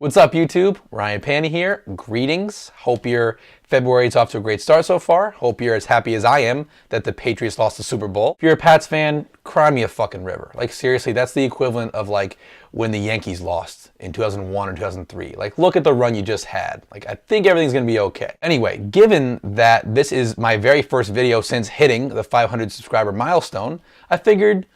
What's up, YouTube? Ryan Panny here. Greetings. Hope your February is off to a great start so far. Hope you're as happy as I am that the Patriots lost the Super Bowl. If you're a Pats fan, cry me a fucking river. Like, seriously, that's the equivalent of like when the Yankees lost in 2001 or 2003. Like, look at the run you just had. Like, I think everything's gonna be okay. Anyway, given that this is my very first video since hitting the 500 subscriber milestone, I figured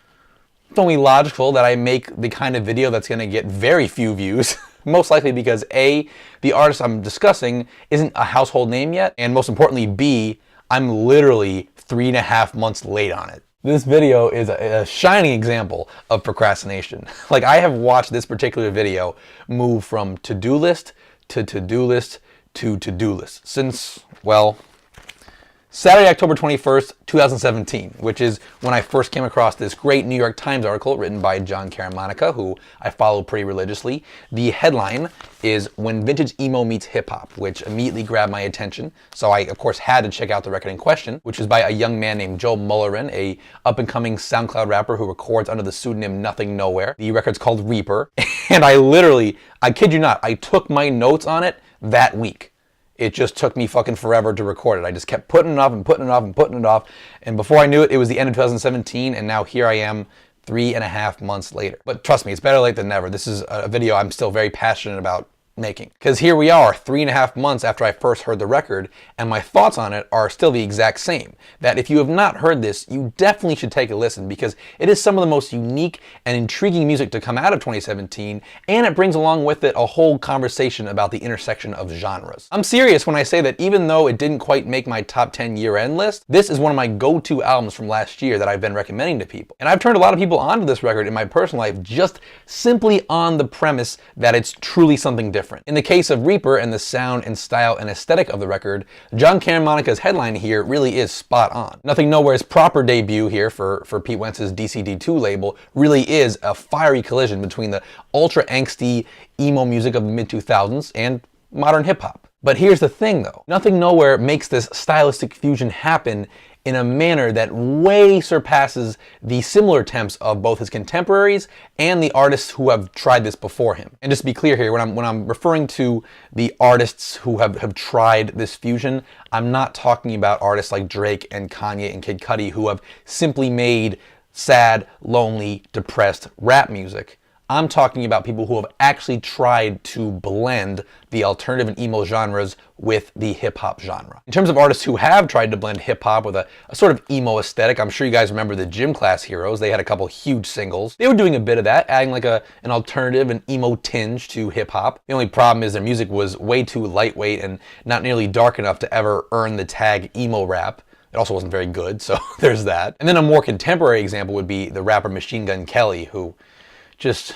it's only logical that I make the kind of video that's gonna get very few views. Most likely because A, the artist I'm discussing isn't a household name yet, and most importantly, B, I'm literally 3.5 months late on it. This video is a shining example of procrastination. Like, I have watched this particular video move from to-do list to to-do list to to-do list since, well, Saturday, October 21st, 2017, which is when I first came across this great New York Times article written by John Caramanica, who I follow pretty religiously. The headline is "When Vintage Emo Meets Hip Hop," which immediately grabbed my attention. So I, of course, had to check out the record in question, which is by a young man named Joe Mullerin, a up-and-coming SoundCloud rapper who records under the pseudonym Nothing Nowhere. The record's called Reaper, and I kid you not, I took my notes on it that week. It just took me fucking forever to record it. I just kept putting it off and putting it off and putting it off. And before I knew it, it was the end of 2017. And now here I am 3.5 months later. But trust me, it's better late than never. This is a video I'm still very passionate about making. Because here we are 3.5 months after I first heard the record, and my thoughts on it are still the exact same. That if you have not heard this, you definitely should take a listen, because it is some of the most unique and intriguing music to come out of 2017, and it brings along with it a whole conversation about the intersection of genres. I'm serious when I say that even though it didn't quite make my top 10 year-end list, this is one of my go-to albums from last year that I've been recommending to people. And I've turned a lot of people onto this record in my personal life just simply on the premise that it's truly something different. In the case of Reaper and the sound and style and aesthetic of the record, John Caramanica's headline here really is spot on. Nothing Nowhere's proper debut here for Pete Wentz's DCD2 label really is a fiery collision between the ultra angsty emo music of the mid-2000s and modern hip-hop. But here's the thing though, Nothing Nowhere makes this stylistic fusion happen in a manner that way surpasses the similar attempts of both his contemporaries and the artists who have tried this before him. And just to be clear here, when I'm referring to the artists who have tried this fusion, I'm not talking about artists like Drake and Kanye and Kid Cudi who have simply made sad, lonely, depressed rap music. I'm talking about people who have actually tried to blend the alternative and emo genres with the hip-hop genre. In terms of artists who have tried to blend hip-hop with a sort of emo aesthetic, I'm sure you guys remember the Gym Class Heroes. They had a couple huge singles. They were doing a bit of that, adding like an alternative and emo tinge to hip-hop. The only problem is their music was way too lightweight and not nearly dark enough to ever earn the tag emo-rap. It also wasn't very good, so there's that. And then a more contemporary example would be the rapper Machine Gun Kelly, who just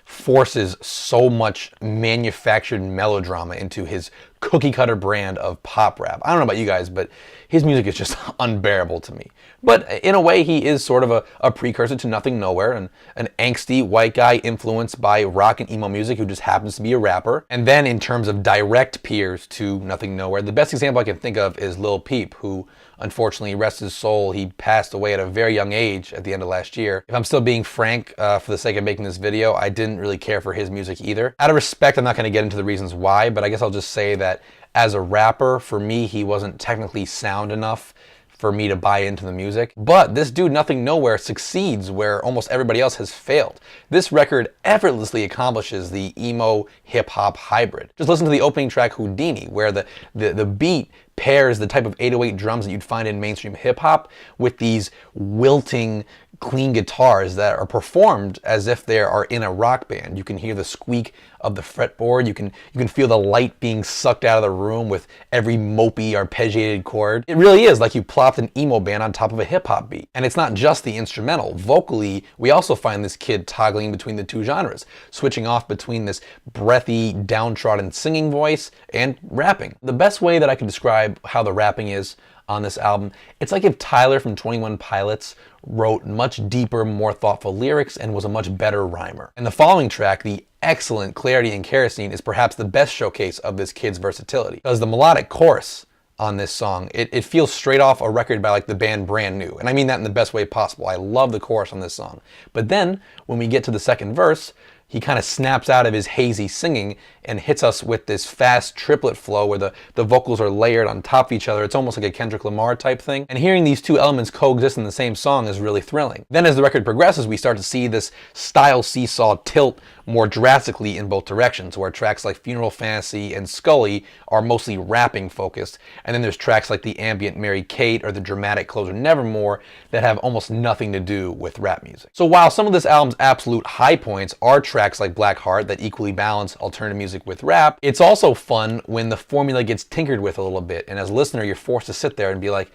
forces so much manufactured melodrama into his cookie cutter brand of pop rap. I don't know about you guys, but his music is just unbearable to me. But in a way, he is sort of a precursor to Nothing Nowhere, and an angsty white guy influenced by rock and emo music who just happens to be a rapper. And then in terms of direct peers to Nothing Nowhere, the best example I can think of is Lil Peep, who unfortunately, rest his soul, he passed away at a very young age at the end of last year. If I'm still being frank, for the sake of making this video, I didn't really care for his music either. Out of respect, I'm not going to get into the reasons why, but I guess I'll just say that as a rapper, for me, he wasn't technically sound enough for me to buy into the music. But this dude, Nothing Nowhere, succeeds where almost everybody else has failed. This record effortlessly accomplishes the emo hip-hop hybrid. Just listen to the opening track, Houdini, where the beat pairs the type of 808 drums that you'd find in mainstream hip-hop with these wilting, clean guitars that are performed as if they are in a rock band. You can hear the squeak of the fretboard. You can feel the light being sucked out of the room with every mopey, arpeggiated chord. It really is like you plopped an emo band on top of a hip-hop beat. And it's not just the instrumental. Vocally, we also find this kid toggling between the two genres, switching off between this breathy, downtrodden singing voice and rapping. The best way that I can describe how the rapping is on this album, it's like if Tyler from 21 Pilots wrote much deeper, more thoughtful lyrics and was a much better rhymer. And the following track, the excellent Clarity and Kerosene, is perhaps the best showcase of this kid's versatility. Because the melodic chorus on this song, it feels straight off a record by like the band Brand New. And I mean that in the best way possible. I love the chorus on this song. But then when we get to the second verse, he kind of snaps out of his hazy singing and hits us with this fast triplet flow where the vocals are layered on top of each other. It's almost like a Kendrick Lamar type thing. And hearing these two elements coexist in the same song is really thrilling. Then as the record progresses, we start to see this style seesaw tilt more drastically in both directions, where tracks like Funeral Fantasy and Scully are mostly rapping focused, and then there's tracks like the ambient Mary Kate or the dramatic closer Nevermore that have almost nothing to do with rap music. So while some of this album's absolute high points are tracks like Black Heart that equally balance alternative music with rap, it's also fun when the formula gets tinkered with a little bit, and as a listener you're forced to sit there and be like,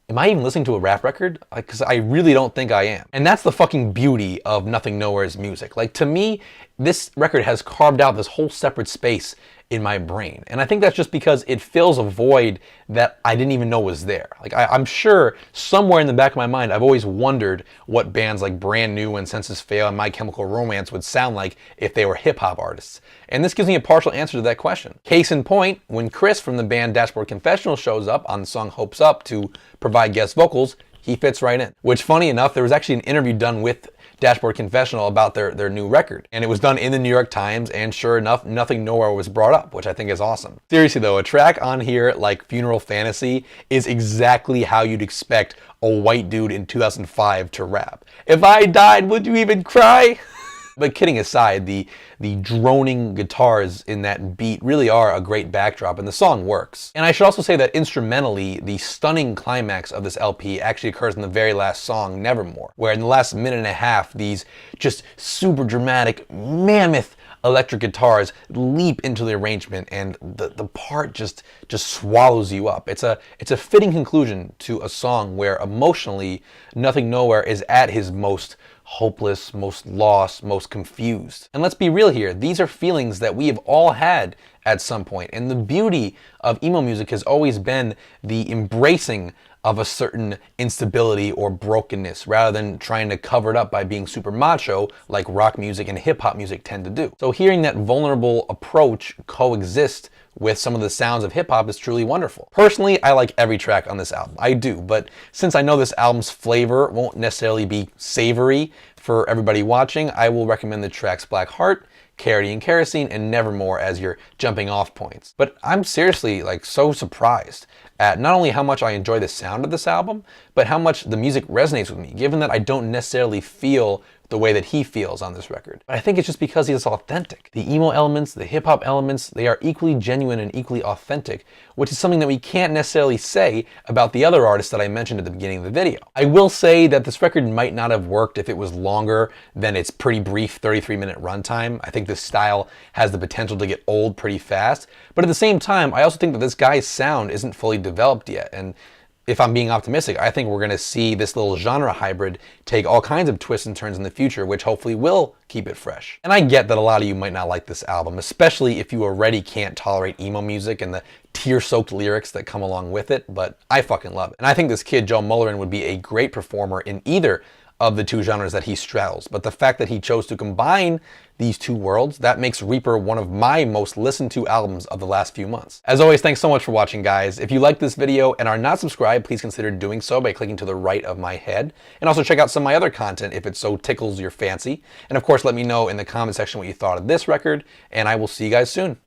am I even listening to a rap record? Because I really don't think I am. And that's the fucking beauty of Nothing Nowhere's music. Like, to me, this record has carved out this whole separate space in my brain. And I think that's just because it fills a void that I didn't even know was there. Like, I'm sure somewhere in the back of my mind, I've always wondered what bands like Brand New and Senses Fail and My Chemical Romance would sound like if they were hip-hop artists. And this gives me a partial answer to that question. Case in point, when Chris from the band Dashboard Confessional shows up on the song Hopes Up to provide guest vocals, he fits right in. Which, funny enough, there was actually an interview done with Dashboard Confessional about their new record. And it was done in the New York Times, and sure enough, Nothing Nowhere was brought up, which I think is awesome. Seriously though, a track on here like Funeral Fantasy is exactly how you'd expect a white dude in 2005 to rap. If I died, would you even cry? But kidding aside, the droning guitars in that beat really are a great backdrop, and the song works. And I should also say that instrumentally, the stunning climax of this LP actually occurs in the very last song, Nevermore, where in the last minute and a half, these just super dramatic, mammoth electric guitars leap into the arrangement, and the part just swallows you up. It's a fitting conclusion to a song where emotionally Nothing Nowhere is at his most hopeless, most lost, most confused. And let's be real here, these are feelings that we have all had at some point. And the beauty of emo music has always been the embracing of a certain instability or brokenness rather than trying to cover it up by being super macho like rock music and hip hop music tend to do. So hearing that vulnerable approach coexist with some of the sounds of hip hop is truly wonderful. Personally, I like every track on this album. I do, but since I know this album's flavor won't necessarily be savory for everybody watching, I will recommend the tracks Black Heart, Carity and Kerosene, and Nevermore as your jumping off points. But I'm seriously like so surprised at not only how much I enjoy the sound of this album, but how much the music resonates with me, given that I don't necessarily feel the way that he feels on this record. But I think it's just because he's authentic. The emo elements, the hip hop elements, they are equally genuine and equally authentic, which is something that we can't necessarily say about the other artists that I mentioned at the beginning of the video. I will say that this record might not have worked if it was longer than its pretty brief 33-minute runtime. I think this style has the potential to get old pretty fast, but at the same time, I also think that this guy's sound isn't fully developed yet, and if I'm being optimistic, I think we're going to see this little genre hybrid take all kinds of twists and turns in the future, which hopefully will keep it fresh. And I get that a lot of you might not like this album, especially if you already can't tolerate emo music and the tear-soaked lyrics that come along with it, but I fucking love it. And I think this kid, Joe Mullerin, would be a great performer in either of the two genres that he straddles. But the fact that he chose to combine these two worlds, that makes Reaper one of my most listened to albums of the last few months. As always, thanks so much for watching, guys. If you like this video and are not subscribed, please consider doing so by clicking to the right of my head. And also check out some of my other content if it so tickles your fancy. And of course, let me know in the comment section what you thought of this record, and I will see you guys soon.